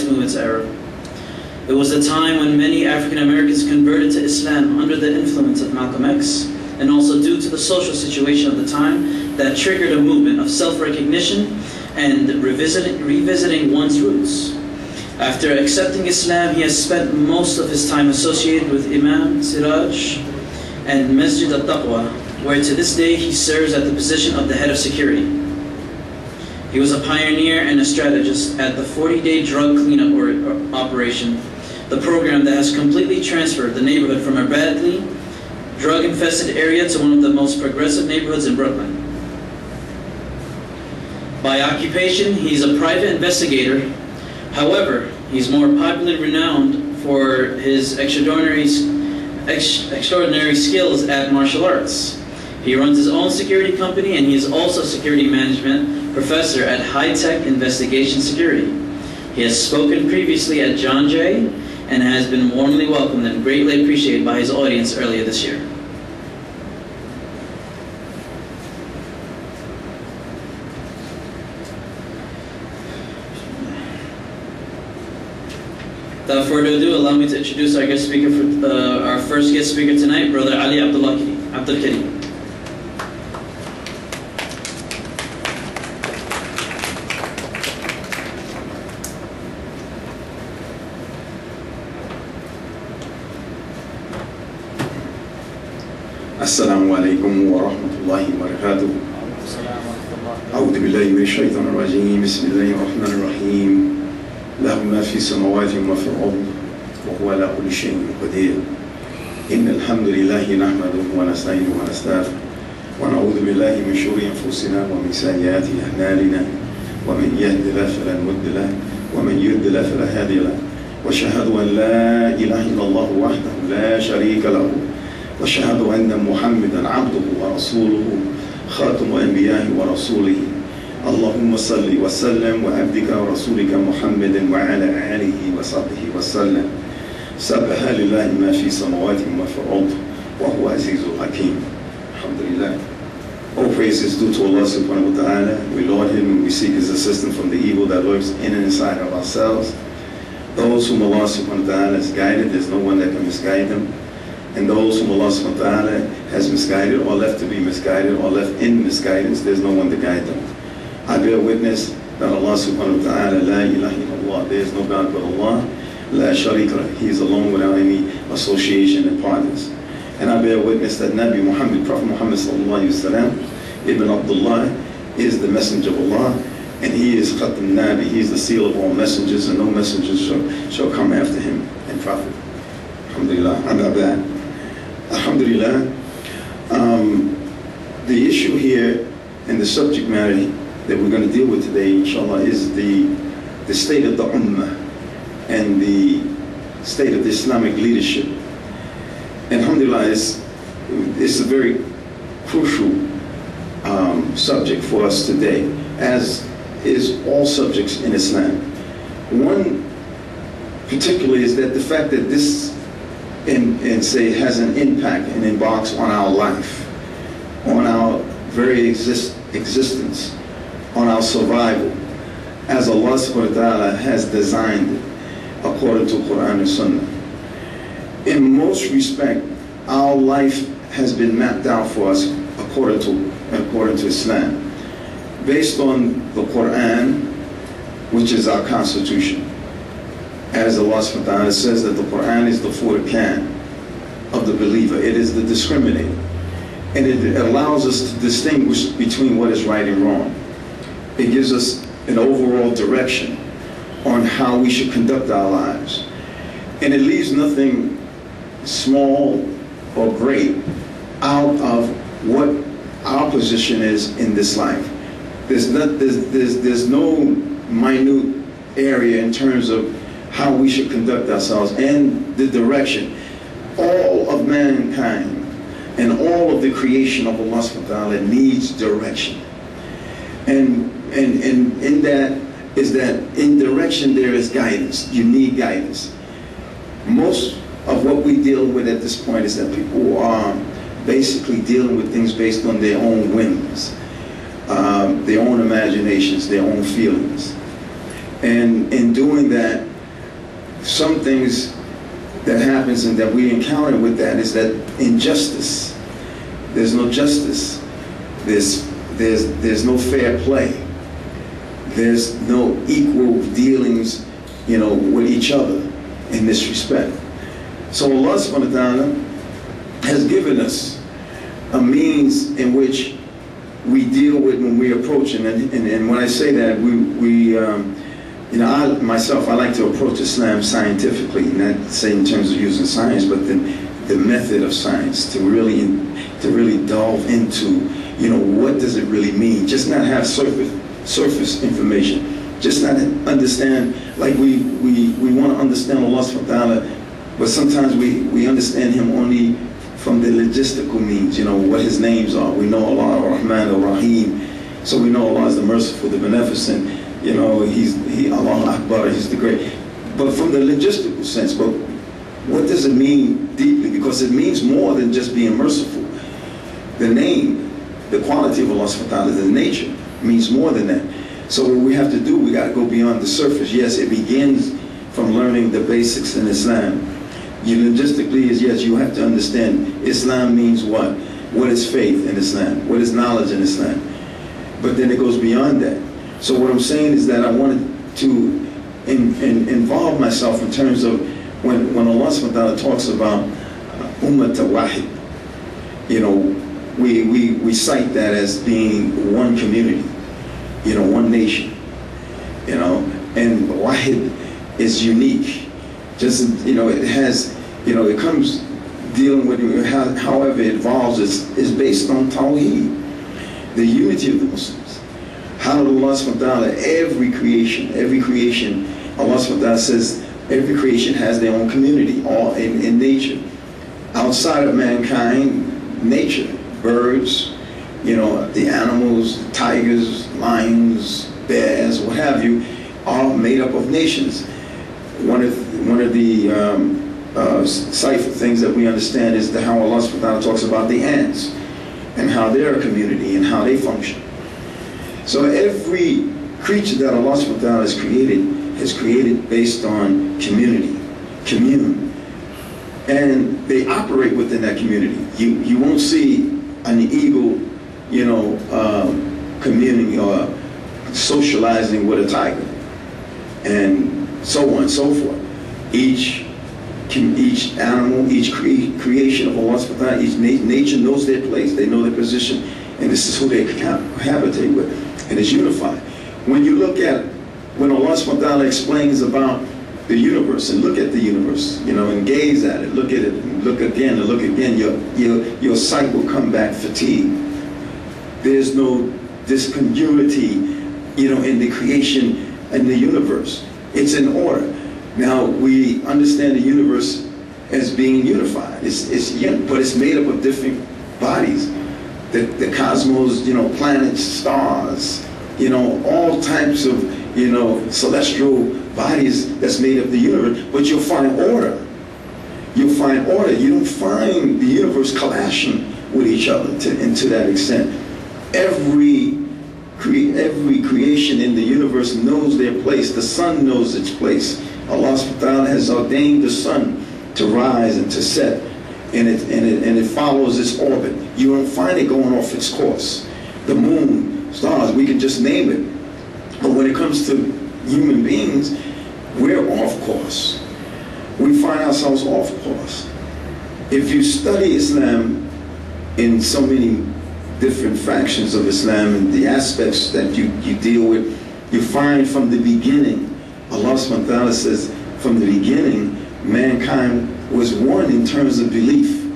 movement's era. It was a time when many African Americans converted to Islam under the influence of Malcolm X, and also due to the social situation of the time that triggered a movement of self-recognition and revisiting one's roots. After accepting Islam, he has spent most of his time associated with Imam Siraj and Masjid al-Taqwa, where to this day he serves at the position of the head of security. He was a pioneer and a strategist at the 40-day drug cleanup operation, the program that has completely transferred the neighborhood from a badly drug-infested area to one of the most progressive neighborhoods in Brooklyn. By occupation, he's a private investigator. However, he's more popularly renowned for his extraordinary skills at martial arts. He runs his own security company, and he is also a security management professor at High Tech Investigation Security. He has spoken previously at John Jay and has been warmly welcomed and greatly appreciated by his audience earlier this year. Without further ado, allow me to introduce our guest speaker our first guest speaker tonight, Brother Ali abdul-karim. السلام عليكم ورحمة الله وبركاته. أعوذ بالله من الشيطان الرجيم. بسم الله الرحمن الرحيم. له ما في السماوات وما في الأرض وهو على كل شيء قدير. إن الحمد لله نحمده ونستعينه ونستغفره ونعوذ بالله من شرور أنفسنا ومن سيئات أعمالنا ومن يهد الله فلا مضل له ومن يضلل فلا هادي له وأشهد أن لا إله إلا الله وحده لا شريك له وأشهد أن محمدا عبده ورسوله خاتم الأنبياء ورسوله اللهم صل وسلم وعبدك ورسولك محمد وعلى آله وصحبه وسلم سبح لله ما في السماوات وما في الأرض وهو عزيز حكيم. Alhamdulillah. All praise is due to Allah subhanahu wa ta'ala. We laud Him and we seek His assistance from the evil that lurks in and inside of ourselves. Those whom Allah subhanahu wa ta'ala has guided, there's no one that can misguide them. And those whom Allah subhanahu wa ta'ala has misguided or left to be misguided or left in misguidance, there's no one to guide them. I bear witness that Allah subhanahu wa ta'ala, la ilaha illallah, there is no God but Allah, la sharika, He is alone without any association and partners. And I bear witness that Nabi Muhammad, Prophet Muhammad sallallahu alayhi wa sallam, Ibn Abdullah, is the messenger of Allah, and he is Khatam Nabi, he is the seal of all messengers, and no messengers shall come after him, and Prophet. Alhamdulillah, Abba. Alhamdulillah. The issue here and the subject matter that we're going to deal with today, inshallah, is the state of the Ummah and the state of the Islamic leadership. And alhamdulillah, it's a very crucial subject for us today, as is all subjects in Islam. One particularly is that the fact that this has an impact and embarks on our life, on our very existence, on our survival, as Allah subhanahu wa ta'ala has designed it according to Quran and Sunnah. In most respect, our life has been mapped out for us according to Islam, based on the Quran, which is our constitution. As Allah subhanahu wa ta'ala says that the Quran is the fortican of the believer. It is the discriminator. And it allows us to distinguish between what is right and wrong. It gives us an overall direction on how we should conduct our lives. And it leaves nothing small or great out of what our position is in this life. There's no minute area in terms of how we should conduct ourselves and the direction. All of mankind and all of the creation of Allah subhanahu wa ta'ala needs direction. And in that is that in direction there is guidance. You need guidance. Most of what we deal with at this point is that people are basically dealing with things based on their own whims, their own imaginations, their own feelings. And in doing that, some things that happens and that we encounter with that is that injustice. There's no justice. There's no fair play. There's no equal dealings, with each other in this respect. So Allah subhanahu wa ta'ala has given us a means in which we deal with when we approach it. And when I say that, I like to approach Islam scientifically, not say in terms of using science, but the method of science, to really delve into, what does it really mean? Just not have surface information. Just not understand, like we want to understand Allah subhanahu wa ta'ala, but sometimes we understand Him only from the logistical means, what His names are. We know Allah ar-Rahman ar-Rahim, so we know Allah is the merciful, the beneficent, Allah Akbar, He's the great. But from the logistical sense, but what does it mean deeply? Because it means more than just being merciful. The name, the quality of Allah subhanahu wa ta'ala, the nature, means more than that. So what we have to do, we got to go beyond the surface. Yes, it begins from learning the basics in Islam. Logistically is, yes, you have to understand Islam means what? What is faith in Islam? What is knowledge in Islam? But then it goes beyond that. So what I'm saying is that I wanted to involve myself in terms of when Allah subhanahu wa ta'ala talks about Ummah wahid, we cite that as being one community, one nation, and wahid is unique. Just, it has, it comes dealing with however it evolves is based on Tawheed, the unity of the Muslims. How Allah subhanahu wa ta'ala, every creation, Allah subhanahu wa ta'ala says every creation has their own community, all in nature. Outside of mankind, nature, birds, the animals, tigers, lions, bears, what have you, are made up of nations. One of the cipher things that we understand is how Allah subhanahu wa ta'ala talks about the ants and how they're a community and how they function. So every creature that Allah subhanahu wa ta'ala has created based on community, commune. And they operate within that community. You won't see an eagle, communing or socializing with a tiger, and so on and so forth. Each animal, each creation of Allah subhanahu wa ta'ala, each nature knows their place, they know their position, and this is who they cohabitate with, and it's unified. When you look at, when Allah subhanahu wa ta'ala explains about the universe, and look at the universe, and gaze at it, look at it, and look again, and look again, your sight will come back fatigued. There's no discontinuity, in the creation and the universe. It's in order. Now, we understand the universe as being unified. But it's made up of different bodies. The cosmos, planets, stars, all types of, celestial bodies that's made up the universe. But you'll find order. You'll find order. You don't find the universe clashing with each other and to that extent. Every creation in the universe knows their place. The sun knows its place. Allah subhanahu wa ta'ala has ordained the sun to rise and to set, and it follows its orbit. You won't find it going off its course. The moon, stars, we can just name it. But when it comes to human beings, we're off course. We find ourselves off course. If you study Islam in so many different factions of Islam and the aspects that you deal with, you find from the beginning, Allah subhanahu wa ta'ala says, from the beginning, mankind was one in terms of belief.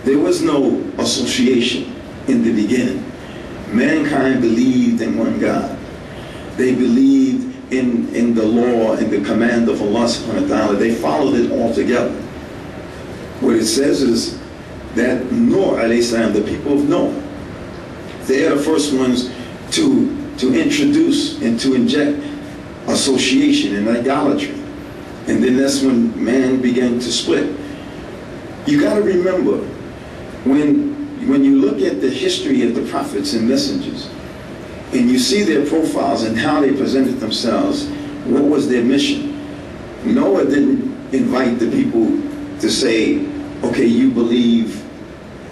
There was no association in the beginning. Mankind believed in one God. They believed in the law and the command of Allah subhanahu wa ta'ala. They followed it all together. What it says is that Noah alayhi salam, the people of Noah, they are the first ones to introduce and to inject association and idolatry. And then that's when man began to split. You got to remember, when you look at the history of the prophets and messengers, and you see their profiles and how they presented themselves, what was their mission? Noah didn't invite the people to say, okay, you believe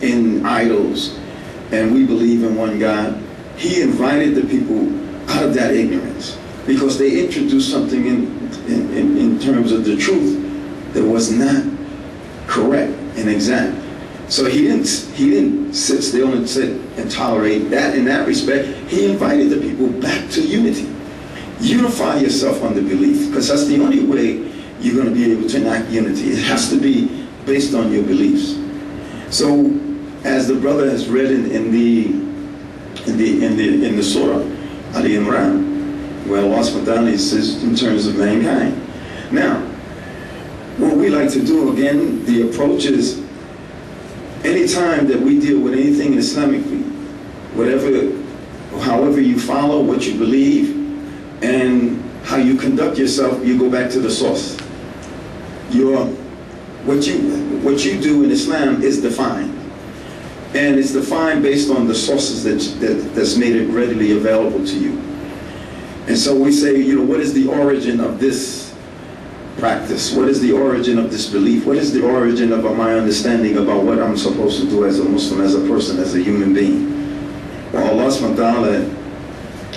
in idols and we believe in one God. He invited the people out of that ignorance because they introduced something in terms of the truth that was not correct and exact. So he didn't sit still and sit and tolerate that. In that respect, he invited the people back to unity. Unify yourself under belief, because that's the only way you're going to be able to enact unity. It has to be based on your beliefs. So, as the brother has read in the Surah Ali Imran, where Allah subhanahu wa ta'ala says in terms of mankind. Now, what we like to do again, the approach is anytime that we deal with anything Islamically, however you follow, what you believe, and how you conduct yourself, you go back to the source. What you do in Islam is defined, and it's defined based on the sources that's made it readily available to you. And so we say, what is the origin of this practice? What is the origin of this belief? What is the origin of my understanding about what I'm supposed to do as a Muslim, as a person, as a human being? Well, Allah subhanahu wa ta'ala,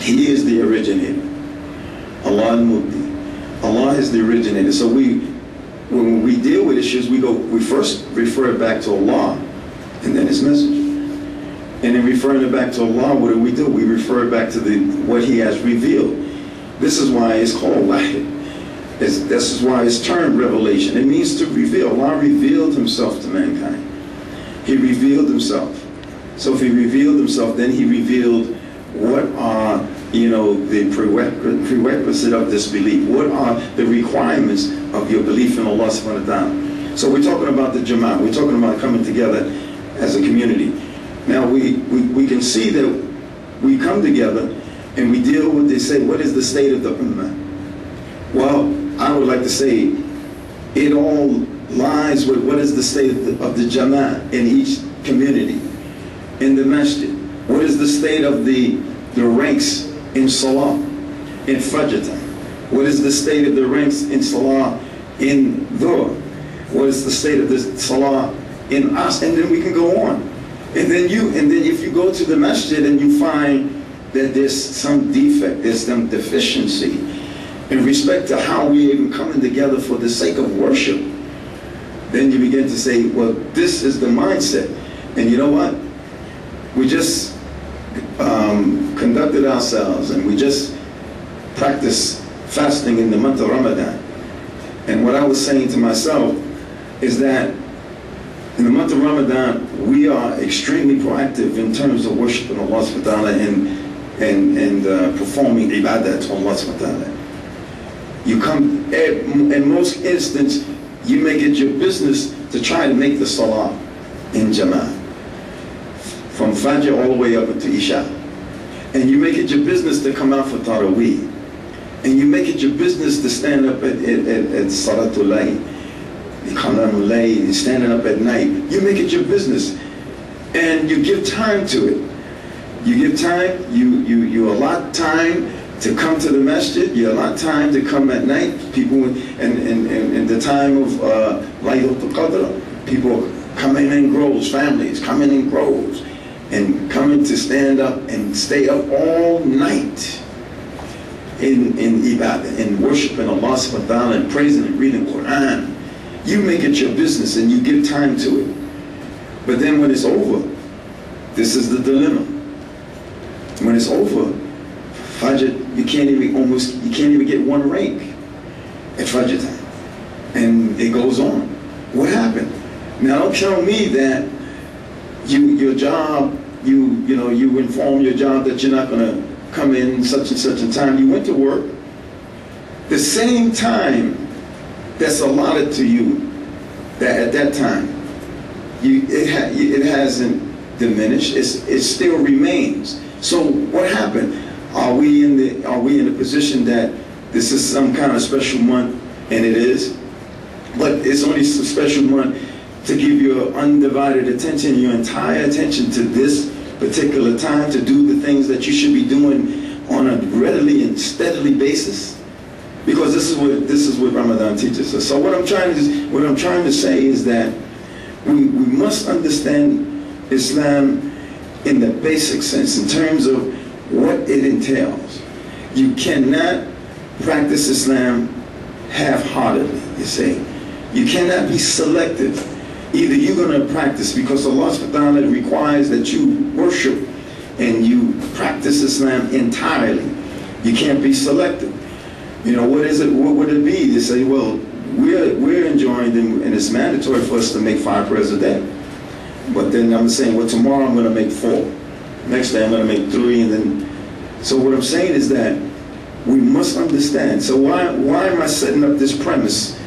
He is the originator. Allah al-Mubdi. Allah is the originator. So when we deal with issues, we first refer it back to Allah and then His messenger. And in referring it back to Allah, what do? We refer it back to what He has revealed. This is why it's called Wahid. This is why it's termed revelation. It means to reveal. Allah revealed Himself to mankind. He revealed Himself. So if He revealed Himself, then He revealed what are the prerequisite of this belief. What are the requirements of your belief in Allah subhanahu wa ta'ala? So we're talking about the Jama'ah. We're talking about coming together as a community. Now we can see that we come together and we deal with, they say, what is the state of the Ummah? Well, I would like to say it all lies with what is the state of the Jama'ah in each community, in the masjid. What is the state of the ranks in Salah, in Fajr time? What is the state of the ranks in Salah in Dhuhr? What is the state of the Salah in Asr? And then we can go on. And then if you go to the masjid and you find that there's some defect, there's some deficiency in respect to how we're even coming together for the sake of worship, then you begin to say, well, this is the mindset. And you know what? We just conducted ourselves and we just practiced fasting in the month of Ramadan. And what I was saying to myself is that in the month of Ramadan, we are extremely proactive in terms of worshiping Allah subhanahu wa ta'ala and performing ibadah to Allah subhanahu wa ta'ala. You come, in most instances, you make it your business to try to make the salah in Jama'ah, from Fajr all the way up to Isha. And you make it your business to come out for Taraweeh. And you make it your business to stand up at Salatul Layl, Qiyamul Layl, standing up at night. You make it your business. And you give time to it. You give time, you allot time to come to the masjid, you allot time to come at night. People, in the time of Laylatul Qadr, people coming in groves, families coming in groves, and coming to stand up and stay up all night in ibadah, in worshiping Allah subhanahu wa ta'ala and praising and reading Quran. You make it your business and you give time to it. But then when it's over, this is the dilemma. When it's over, Fajr, you can't even get one rank at Fajr time. And it goes on. What happened? Now don't tell me that your job, you inform your job that you're not going to come in such and such a time. You went to work. The same time that's allotted to you, that at that time, it hasn't diminished. It still remains. So what happened? Are we in the position that this is some kind of special month? And it is, but it's only a special month to give your undivided attention, your entire attention to this particular time, to do the things that you should be doing on a readily and steadily basis. Because this is what Ramadan teaches us. So what I'm trying to say is that we must understand Islam in the basic sense, in terms of what it entails. You cannot practice Islam half-heartedly, you see. You cannot be selective. Either you're going to practice, because Allah subhanahu wa ta'ala requires that you worship and you practice Islam entirely. You can't be selective. You know, what is it? What would it be? They say, well, we're enjoined and it's mandatory for us to make 5 prayers a day. But then I'm saying, well, tomorrow I'm going to make 4. Next day I'm going to make 3, and then. So what I'm saying is that we must understand. So why am I setting up this premise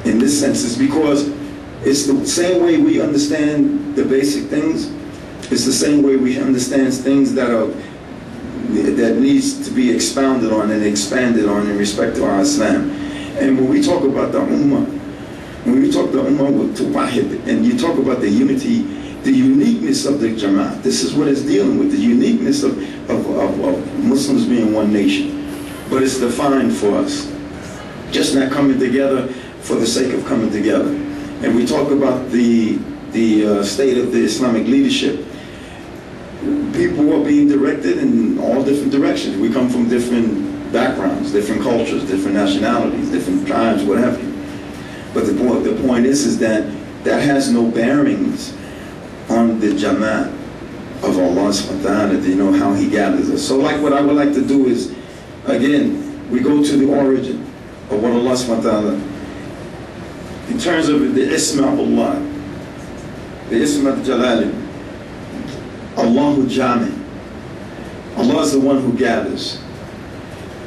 in this sense? Is because it's the same way we understand the basic things. It's the same way we understand things that needs to be expounded on and expanded on in respect to our Islam. And when we talk about the Ummah, when we talk the Ummah to Wahid, and you talk about the unity, the uniqueness of the Jama'at, this is what it's dealing with, the uniqueness of Muslims being one nation. But it's defined for us, just not coming together for the sake of coming together. And we talk about the state of the Islamic leadership. People are being directed in all different directions. We come from different backgrounds, different cultures, different nationalities, different tribes, what have you. But the point is that has no bearings on the Jama'at of Allah subhanahu wa ta'ala, you know, how He gathers us. So like what I would like to do is, again, we go to the origin of what Allah subhanahu wa ta'ala, in terms of the Isma of Allah, the Isma al-Jalali, Allahu Jami. Allah is the one who gathers.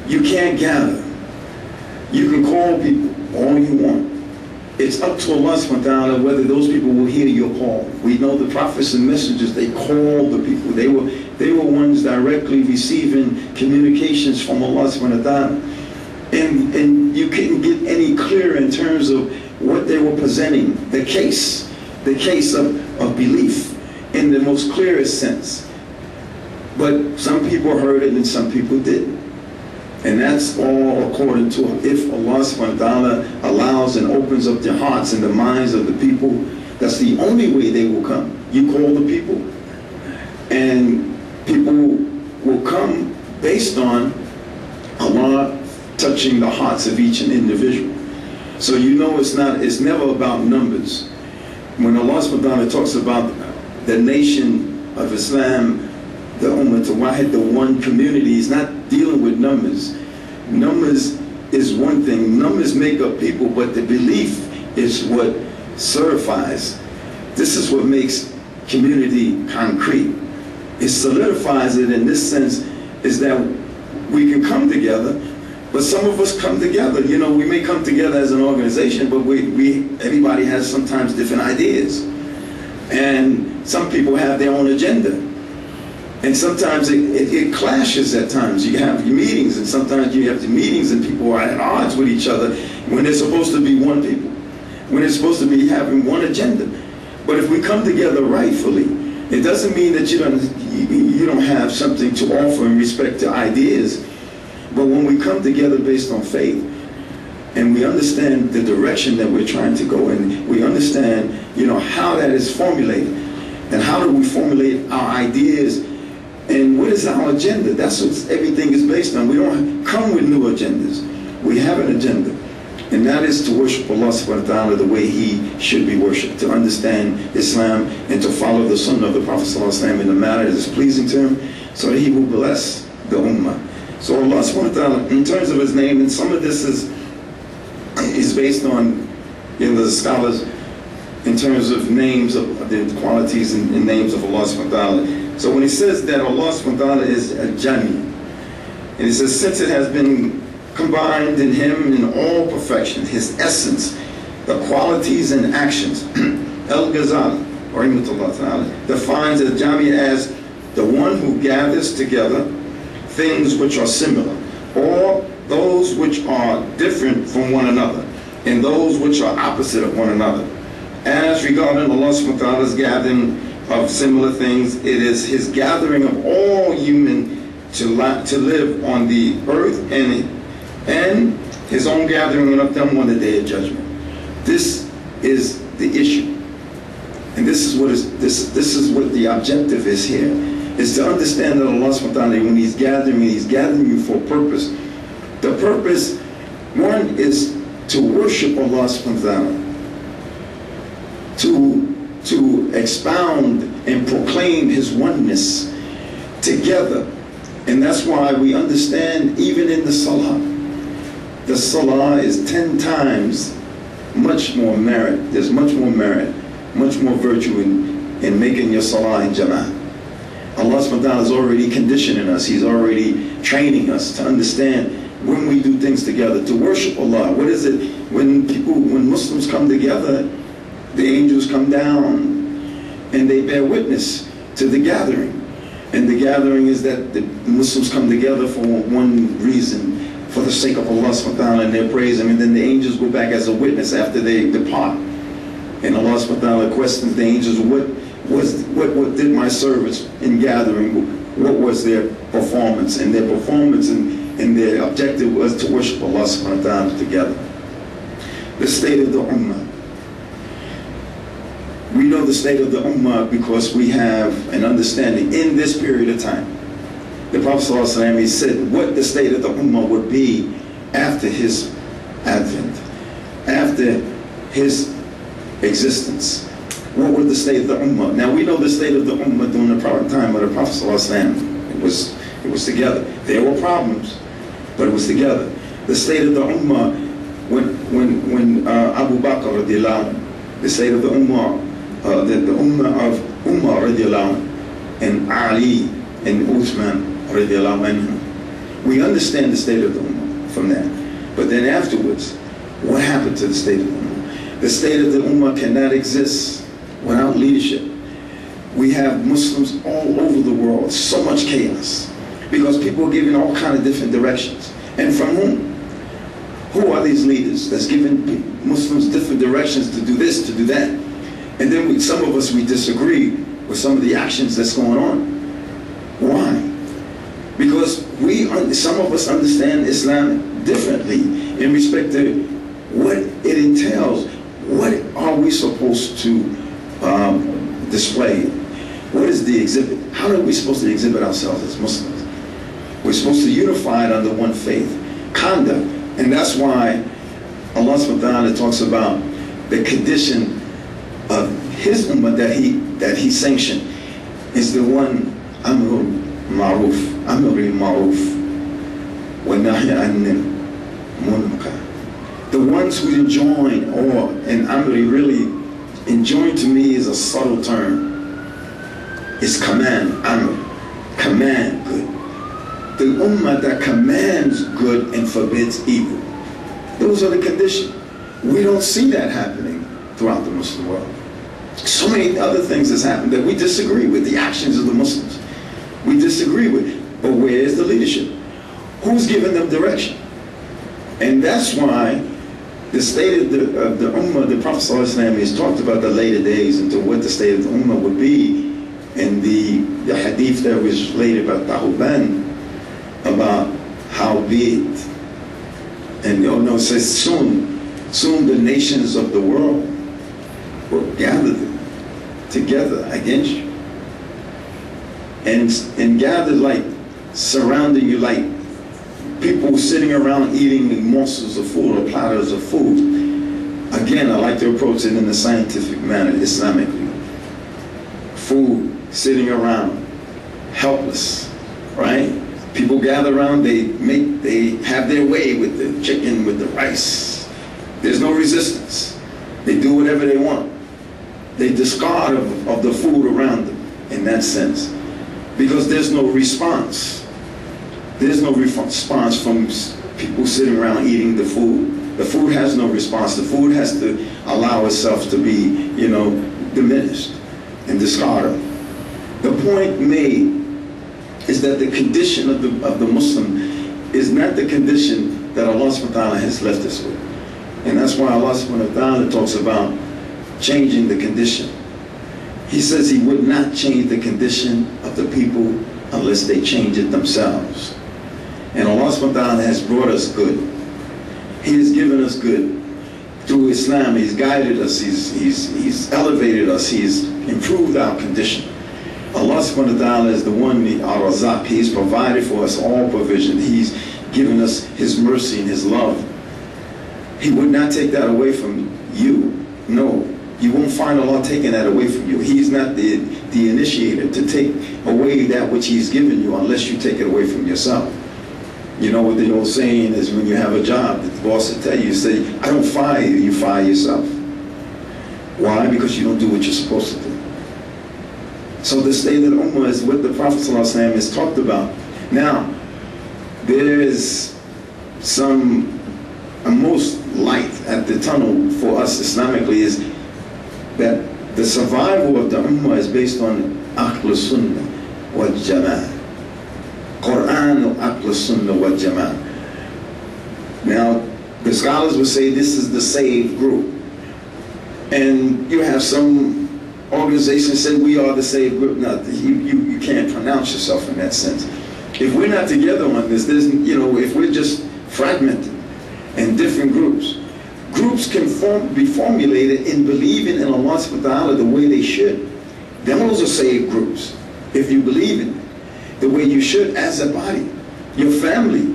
You can't gather. You can call people all you want. It's up to Allah subhanahu wa ta'ala whether those people will hear your call. We know the prophets and messengers, they called the people. They were ones directly receiving communications from Allah subhanahu wa ta'ala. And you couldn't get any clearer in terms of what they were presenting, the case of belief in the most clearest sense. But some people heard it and some people didn't. And that's all according to if Allah subhanahu wa ta'ala allows and opens up their hearts and the minds of the people. That's the only way they will come. You call the people, and people will come based on Allah touching the hearts of each individual. So you know it's never about numbers. When Allah subhanahu wa ta'ala talks about the nation of Islam, the Ummah to Wahid, the one community, is not dealing with numbers. Numbers is one thing. Numbers make up people, but the belief is what certifies. This is what makes community concrete. It solidifies it in this sense, is that we can come together, but some of us come together. You know, we may come together as an organization, but everybody has sometimes different ideas. And some people have their own agenda. And sometimes it clashes at times. You have your meetings, and sometimes you have the meetings and people are at odds with each other when they're supposed to be one people, when they're supposed to be having one agenda. But if we come together rightfully, it doesn't mean that you don't have something to offer in respect to ideas. But when we come together based on faith, and we understand the direction that we're trying to go in, we understand, you know, how that is formulated, and how do we formulate our ideas, and what is our agenda? That's what everything is based on. We don't come with new agendas. We have an agenda, and that is to worship Allah subhanahu wa ta'ala the way He should be worshipped, to understand Islam and to follow the Sunnah of the Prophet sallallahu alaihi wasallam in a manner that is pleasing to Him, so that He will bless the Ummah. So Allah subhanahu wa ta'ala, in terms of His name, and some of this is based on, you know, the scholars, in terms of names of the qualities and names of Allah subhanahu wa ta'ala. So when He says that Allah subhanahu wa ta'ala is al-Jami, and He says, since it has been combined in Him in all perfection, His essence, the qualities and actions, Al-Ghazali, rahimahullah ta'ala, defines al-Jami as the one who gathers together things which are similar, or those which are different from one another, and those which are opposite of one another. As regarding Allah subhanahu wa ta'ala's gathering of similar things, it is His gathering of all human to live on the earth and His own gathering of them on the day of judgment. This is the issue. And this is what the objective is here, is to understand that Allah subhanahu wa ta'ala, when He's gathering you for a purpose. The purpose, one, is to worship Allah subhanahu wa ta'ala, to expound and proclaim His oneness together. And that's why we understand, even in the salah is 10 times much more merit. There's much more merit, much more virtue in making your salah in jama'ah. Allah subhanahu wa ta'ala is already conditioning us. He's already training us to understand when we do things together, to worship Allah. What is it when Muslims come together, the angels come down and they bear witness to the gathering. And the gathering is that the Muslims come together for one reason, for the sake of Allah subhanahu wa ta'ala, and they praise Him, and then the angels go back as a witness after they depart. And Allah subhanahu wa ta'ala questions the angels, what did my servants in gathering, what was their performance? And their performance and their objective was to worship Allah subhanahu wa ta'ala together. The state of the Ummah. We know the state of the Ummah because we have an understanding in this period of time. The Prophet ﷺ, he said what the state of the Ummah would be after his advent, after his existence. What was the state of the Ummah? Now we know the state of the Ummah during the time of the Prophet ﷺ. It was together. There were problems, but it was together. The state of the Ummah when Abu Bakr radiallahu anhu, the state of the Ummah, the Ummah of Ummah radiallahu anhu, and Ali and Uthman radiallahu anhu. We understand the state of the Ummah from that. But then afterwards, what happened to the state of the Ummah? The state of the Ummah cannot exist without leadership. We have Muslims all over the world, so much chaos, because people are giving all kinds of different directions. And from whom? Who are these leaders that's giving Muslims different directions to do this, to do that? And then some of us, we disagree with some of the actions that's going on. Why? Because some of us understand Islam differently in respect to what it entails. What are we supposed to display? What is the exhibit? How are we supposed to exhibit ourselves as Muslims? We're supposed to unify it under one faith, conduct. And that's why Allah subhanahu wa ta'ala talks about the condition of His Ummah that He sanctioned is the one Amrul Ma'ruf, Amri Ma'ruf, wa Nahy Anil Munkar. The ones who enjoin, and Amri, really, enjoin to me is a subtle term. It's command, Amr, command good. The Ummah that commands good and forbids evil. Those are the conditions. We don't see that happening throughout the Muslim world. So many other things that's happened that we disagree with, the actions of the Muslims. We disagree with. But where is the leadership? Who's giving them direction? And that's why the state of the Ummah, the Prophet ﷺ has talked about the later days and to what the state of the Ummah would be. And the hadith that was related about Tahuban, about how big, and it says soon the nations of the world will gather together against you, and gathered like surrounding you, like people sitting around eating morsels of food or platters of food. Again, I like to approach it in a scientific manner, Islamically. Food, sitting around, helpless, right? People gather around, they have their way with the chicken, with the rice. There's no resistance. They do whatever they want. They discard of the food around them in that sense. Because there's no response. There's no response from people sitting around eating the food. The food has no response. The food has to allow itself to be, diminished and discarded. The point made is that the condition of the Muslim is not the condition that Allah subhanahu wa ta'ala has left us with. And that's why Allah subhanahu wa ta'ala talks about changing the condition. He says He would not change the condition of the people unless they change it themselves. And Allah subhanahu wa ta'ala has brought us good. He has given us good. Through Islam, He's guided us, He's elevated us, He's improved our condition. Allah subhanahu wa ta'ala is the one, Ar-Razaq. He's provided for us all provision. He's given us His mercy and His love. He would not take that away from you. No, you won't find Allah taking that away from you. He's not the initiator to take away that which He's given you unless you take it away from yourself. You know what the old saying is, when you have a job, the boss will tell you, say, I don't fire you, you fire yourself. Why? Because you don't do what you're supposed to do. So the state of the Ummah is what the Prophet ﷺ has talked about. Now, there is a most light at the tunnel for us Islamically is that the survival of the Ummah is based on Aql Sunnah wal Jama'ah. Quran Aql Sunnah wal Jama'ah. Now, the scholars would say this is the saved group. And you have some organizations say we are the saved group. Now, you can't pronounce yourself in that sense. If we're not together on this, if we're just fragmented in different groups, groups can be formulated in believing in Allah subhanahu wa ta'ala the way they should. Those are saved groups. If you believe in the way you should as a body, your family,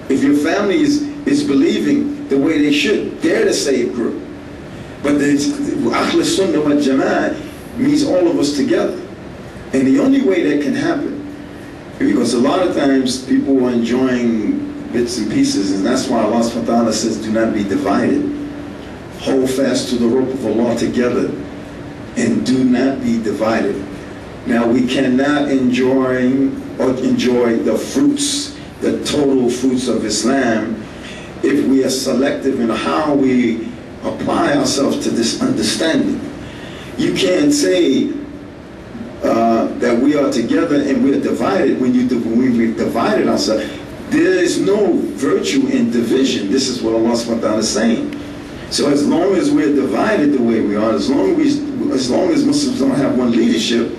if your family is believing the way they should, they're the saved group. But the Ahl Sunnah wal Jama'ah means all of us together. And the only way that can happen, because a lot of times people are enjoying bits and pieces, and that's why Allah subhanahu wa ta'ala says, do not be divided. Hold fast to the rope of Allah together, and do not be divided. Now, we cannot enjoy the fruits, the total fruits of Islam, if we are selective in how we apply ourselves to this understanding. You can't say that we are together and we're divided when we've divided ourselves. There is no virtue in division. This is what Allah subhanahu wa ta'ala is saying. So as long as we're divided the way we are, as long as Muslims don't have one leadership,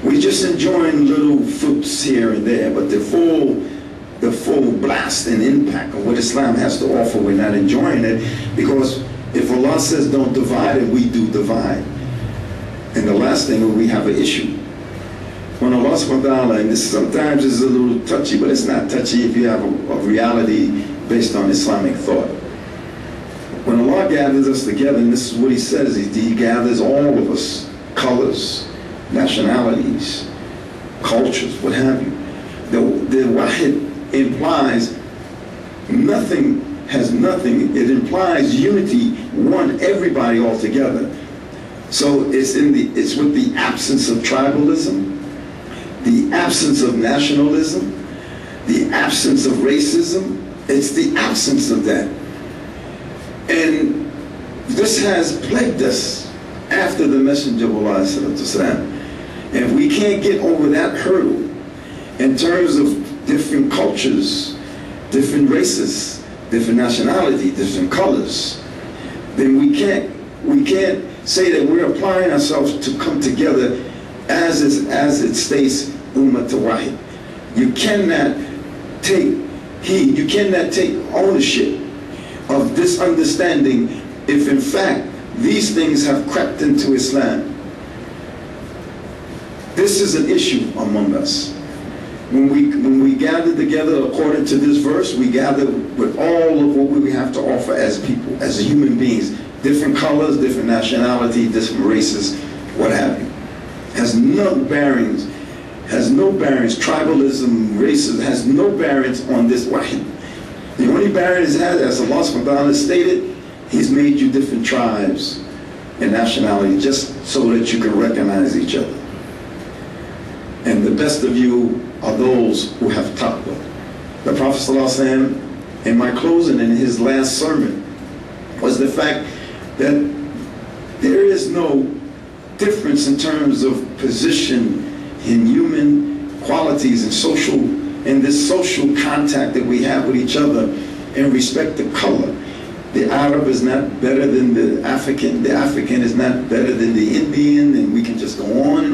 we're just enjoying little fruits here and there, but the full blast and impact of what Islam has to offer, we're not enjoying it, because if Allah says don't divide it, we do divide. And the last thing, we have an issue. When Allah subhanahu wa ta'ala, and this sometimes is a little touchy, but it's not touchy if you have a reality based on Islamic thought. When Allah gathers us together, and this is what He says, He gathers all of us, colors, nationalities, cultures, what have you. The wahid implies nothing has nothing. It implies unity, one, everybody all together. So it's with the absence of tribalism, the absence of nationalism, the absence of racism. It's the absence of that. And this has plagued us after the Messenger of Allah ﷺ. And if we can't get over that hurdle in terms of different cultures, different races, different nationality, different colors, then we can't say that we're applying ourselves to come together as it states Ummah Tawahid. You cannot take heed, you cannot take ownership of this understanding if in fact these things have crept into Islam. This is an issue among us. When we gather together according to this verse, we gather with all of what we have to offer as people, as human beings. Different colors, different nationality, different races, what have you. Has no bearings, tribalism, racism, has no bearings on this wahid. The only bearing it has, as Allah subhanahu wa ta'ala stated, He's made you different tribes and nationality just so that you can recognize each other. And the best of you are those who have taqwa. The Prophet ﷺ, in my closing, in his last sermon, was the fact that there is no difference in terms of position in human qualities and in this social contact that we have with each other in respect to color. The Arab is not better than the African is not better than the Indian, and we can just go on and on.